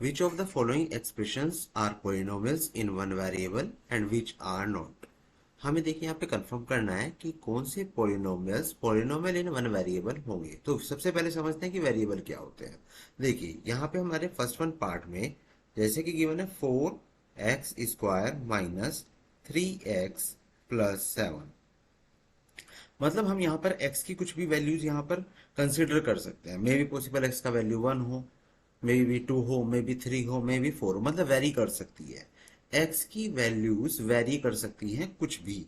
Which of the following expressions are polynomials in one variable and which are not? हमें देखिए यहाँ पे confirm करना है कि कौन से पॉलिनोमियल्स पॉलिनोमियल इन वन वेरिएबल होंगे। तो सबसे पहले समझते हैं कि वेरिएबल क्या होते हैं। देखिए यहाँ पे हमारे फर्स्ट वन पार्ट में जैसे कि गिवन है 4x² माइनस 3x प्लस 7, मतलब हम यहाँ पर x की कुछ भी वैल्यूज यहाँ पर कंसिडर कर सकते हैं। मे बी पॉसिबल x का वैल्यू 1 हो, मे बी 2 हो, मे बी 3 हो, मे बी 4 हो, मतलब वेरी कर सकती है। x की वैल्यूज वेरी कर सकती हैं कुछ भी।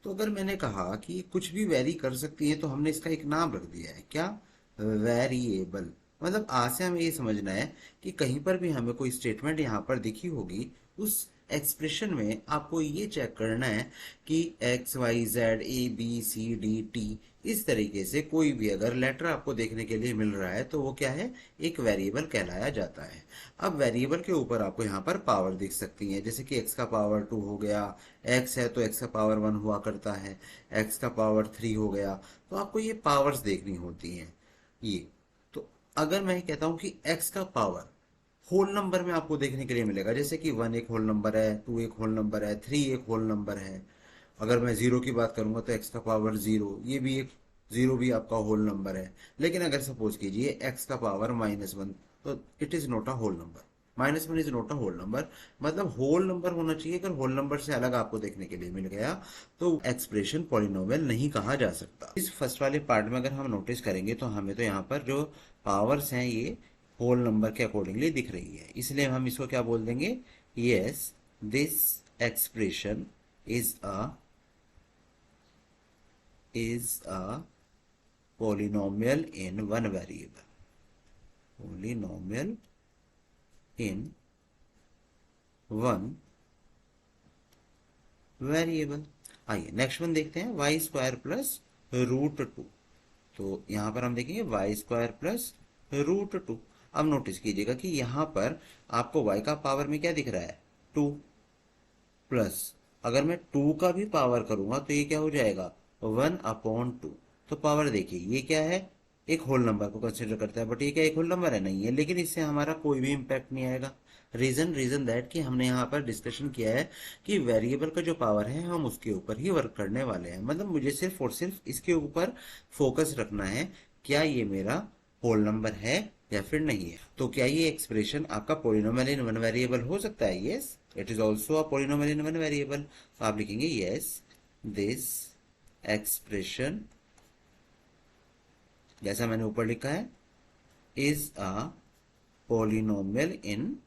तो अगर मैंने कहा कि कुछ भी वेरी कर सकती है तो हमने इसका एक नाम रख दिया है, क्या? वेरिएबल। मतलब आज से हमें ये समझना है कि कहीं पर भी हमें कोई स्टेटमेंट यहाँ पर दिखी होगी, उस एक्सप्रेशन में आपको ये चेक करना है कि X Y Z A B C D T इस तरीके से कोई भी अगर लेटर आपको देखने के लिए मिल रहा है तो वो क्या है, एक वेरिएबल कहलाया जाता है। अब वेरिएबल के ऊपर आपको यहाँ पर पावर दिख सकती है, जैसे कि x का पावर 2 हो गया, x है तो x का पावर 1 हुआ करता है, x का पावर 3 हो गया। तो आपको ये पावर्स देखनी होती हैं ये। तो अगर मैं कहता हूँ कि x का पावर होल नंबर में आपको देखने के लिए मिलेगा, जैसे कि 1 एक होल नंबर है, 2 एक होल नंबर है, 3 एक होल नंबर है। अगर मैं जीरो की बात करूंगा तो x का पावर 0, ये भी एक जीरो भी आपका होल नंबर है। लेकिन अगर सपोज कीजिए x का पावर -1, तो it is not a whole number. -1 is not a whole number. मतलब होल नंबर होना चाहिए। अगर होल नंबर से अलग आपको देखने के लिए मिल गया तो एक्सप्रेशन पॉलिनोमियल नहीं कहा जा सकता। इस फर्स्ट वाले पार्ट में अगर हम नोटिस करेंगे तो हमें तो यहाँ पर जो पावर्स हैं ये होल नंबर के अकॉर्डिंगली दिख रही है, इसलिए हम इसको क्या बोल देंगे, yes this expression is a polynomial in one variable, polynomial in one variable. आइए नेक्स्ट वन देखते हैं, y² + √2। तो यहां पर हम देखेंगे y² + √2। अब नोटिस कीजिएगा कि यहां पर आपको y का पावर में क्या दिख रहा है, 2 प्लस, अगर मैं 2 का भी पावर करूंगा तो ये क्या हो जाएगा, 1/2। तो पावर देखिए ये क्या है, एक होल नंबर को कंसिडर करता है, बट ये क्या एक होल नंबर है, नहीं है। लेकिन इससे हमारा कोई भी इंपैक्ट नहीं आएगा। रीजन दैट कि हमने यहाँ पर डिस्कशन किया है कि वेरिएबल का जो पावर है हम उसके ऊपर ही वर्क करने वाले हैं। मतलब मुझे सिर्फ और सिर्फ इसके ऊपर फोकस रखना है, क्या ये मेरा होल नंबर है या फिर नहीं है। तो क्या ये एक्सप्रेशन आपका पोलिनोमियल इन वन वेरिएबल हो सकता है? Yes, it is also a polynomial in one variable. तो आप लिखेंगे यस दिस एक्सप्रेशन, जैसा मैंने ऊपर लिखा है, is a polynomial in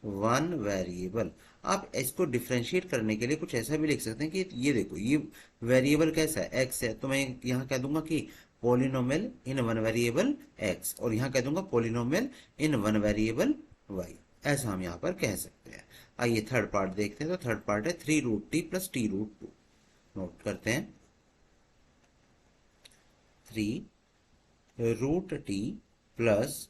one variable. आप इसको डिफ्रेंशिएट करने के लिए कुछ ऐसा भी लिख सकते हैं कि ये देखो ये वेरिएबल कैसा है, एक्स है, तो मैं यहाँ कह दूंगा कि polynomial in one variable X, और यहाँ कह दूंगा polynomial in one variable Y. ऐसा हम यहाँ पर कह सकते हैं। आइए थर्ड पार्ट देखते हैं। तो थर्ड पार्ट है 3√t + t√2। नोट करते हैं 3√t +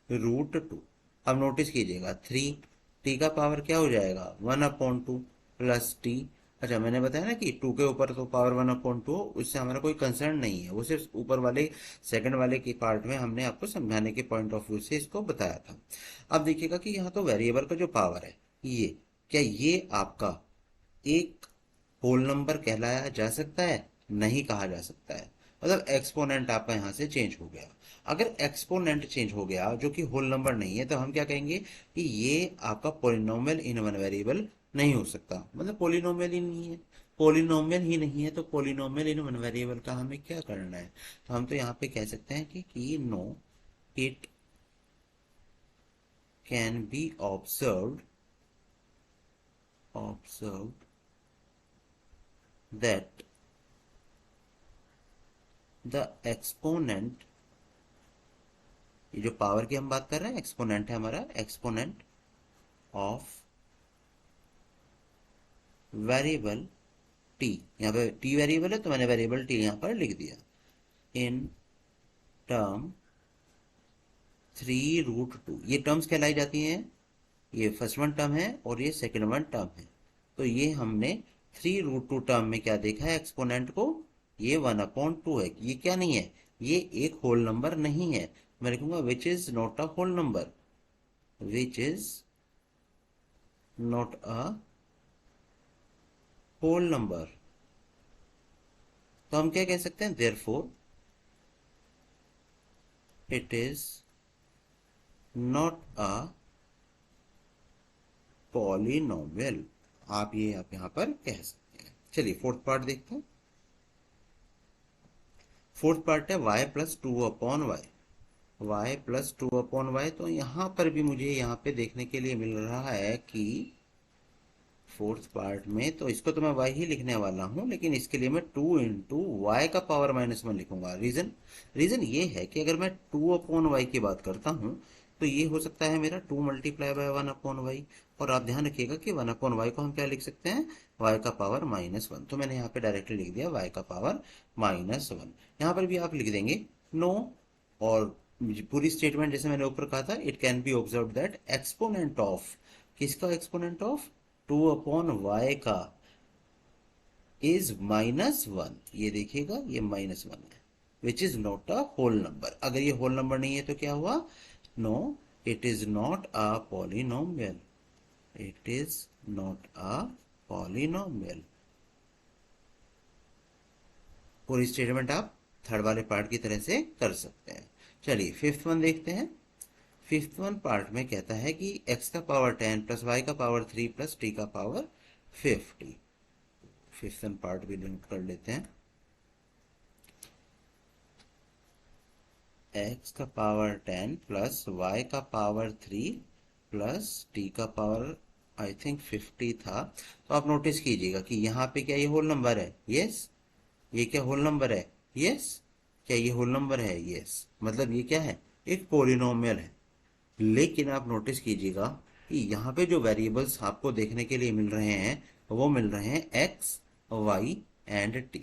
t√2। अब नोटिस कीजिएगा 3t का पावर क्या हो जाएगा, 1/2 प्लस टी। अच्छा मैंने बताया ना कि 2 के ऊपर तो पावर 1/2 हो, उससे हमारा कोई कंसर्न नहीं है, वो सिर्फ ऊपर वाले सेकंड वाले के पार्ट में हमने आपको समझाने के पॉइंट ऑफ व्यू से इसको बताया था। अब देखिएगा कि यहाँ तो वेरिएबल का जो पावर है ये, क्या ये आपका एक होल नंबर कहलाया जा सकता है? नहीं कहा जा सकता है। मतलब एक्सपोनेंट आपका यहां से चेंज हो गया। अगर एक्सपोनेंट चेंज हो गया जो कि होल नंबर नहीं है तो हम क्या कहेंगे कि ये आपका पोलिनोमियल इन वन वेरिएबल नहीं हो सकता। मतलब पोलिनोमियल ही नहीं है, पोलिनोमियल ही नहीं है तो पोलिनोमियल इन वन वेरिएबल का हमें क्या करना है। तो हम तो यहाँ पे कह सकते हैं कि no it can be observed that the exponent, ये जो पावर की हम बात कर रहे हैं एक्सपोनेंट है हमारा, एक्सपोनेंट ऑफ वेरिएबल टी, यहाँ पे टी वेरिएबल है तो मैंने वेरिएबल टी यहाँ पर लिख दिया, इन टर्म 3√2। ये टर्म्स कहलाई जाती हैं, ये फर्स्ट वन टर्म है और ये सेकंड वन टर्म है। तो ये हमने 3√2 टर्म में क्या देखा है एक्सपोनेंट को, ये 1/2 है। ये क्या नहीं है, ये एक होल नंबर नहीं है। मैं लिखूंगा which is not a whole number, which is not a whole number. तो हम क्या कह सकते हैं, therefore it is not a polynomial. आप यहां पर कह सकते हैं। चलिए फोर्थ पार्ट देखते हैं। फोर्थ पार्ट है y plus two upon Y, y plus two upon Y. तो यहां पर भी मुझे यहां पे देखने के लिए मिल रहा है कि फोर्थ पार्ट में, तो इसको तो मैं y ही लिखने वाला हूं, लेकिन इसके लिए मैं 2 × y का पावर -1 लिखूंगा। रीजन ये है कि अगर मैं 2/y की बात करता हूं तो ये हो सकता है मेरा 2 × 1/1। और आप ध्यान रखिएगा कि 1/y को हम क्या लिख सकते हैं, y का पावर -1। तो मैंने यहाँ पे डायरेक्टली लिख दिया y का पावर -1। यहाँ पर भी आप लिख देंगे नो, और पूरी स्टेटमेंट जैसे मैंने ऊपर कहा था, it can be observe that exponent of, किसका एक्सपोनेंट ऑफ, 2/y का इज -1। ये देखिएगा ये -1 है, which is not a whole number. अगर ये होल नंबर नहीं है तो क्या हुआ, no it is not a polynomial, it is not a polynomial. पूरी स्टेटमेंट आप थर्ड वाले पार्ट की तरह से कर सकते हैं। चलिए फिफ्थ वन देखते हैं। फिफ्थ वन पार्ट में कहता है कि x का पावर 10 प्लस y का पावर 3 प्लस t का पावर 50। फिफ्थ वन पार्ट भी नोट कर लेते हैं। x का पावर 10 प्लस y का पावर 3 प्लस t का पावर आई थिंक 50 था। तो आप नोटिस कीजिएगा कि यहाँ पे क्या ये होल नंबर है, यस। ये क्या होल नंबर है, यस। क्या ये होल नंबर है, यस। मतलब ये क्या है, एक पोलिनोमियल है। लेकिन आप नोटिस कीजिएगा कि यहाँ पे जो वेरिएबल्स आपको देखने के लिए मिल रहे हैं वो मिल रहे हैं x, y एंड t।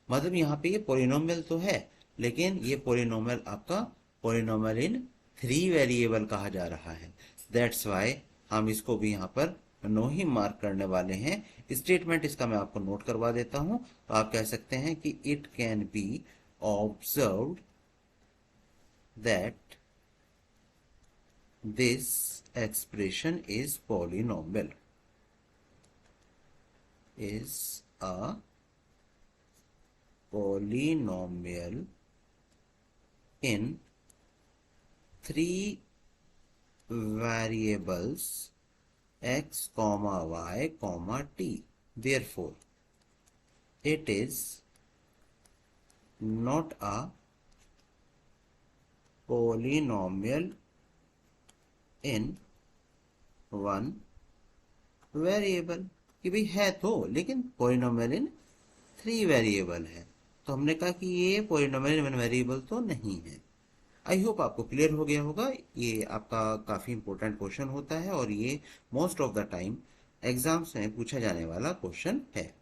मतलब यहाँ पे ये पोलिनोमियल तो है, लेकिन ये पोलिनोमियल आपका पोलिनोमियल इन 3 वेरिएबल कहा जा रहा है। दैट्स वाई हम इसको भी यहाँ पर नो ही मार्क करने वाले हैं। स्टेटमेंट इसका मैं आपको नोट करवा देता हूं। तो आप कह सकते हैं कि it can be observed that this expression is polynomial, is a polynomial in 3 variables x, y, t. Therefore, it is not a polynomial in one variable. कि भाई है तो, लेकिन पोलिनोमियल इन 3 वेरिएबल है। तो हमने कहा कि ये पोलिनोमियल इन 1 वेरिएबल तो नहीं है। आई होप आपको क्लियर हो गया होगा। ये आपका काफी इंपॉर्टेंट क्वेश्चन होता है और ये most of the time exams में पूछा जाने वाला क्वेश्चन है।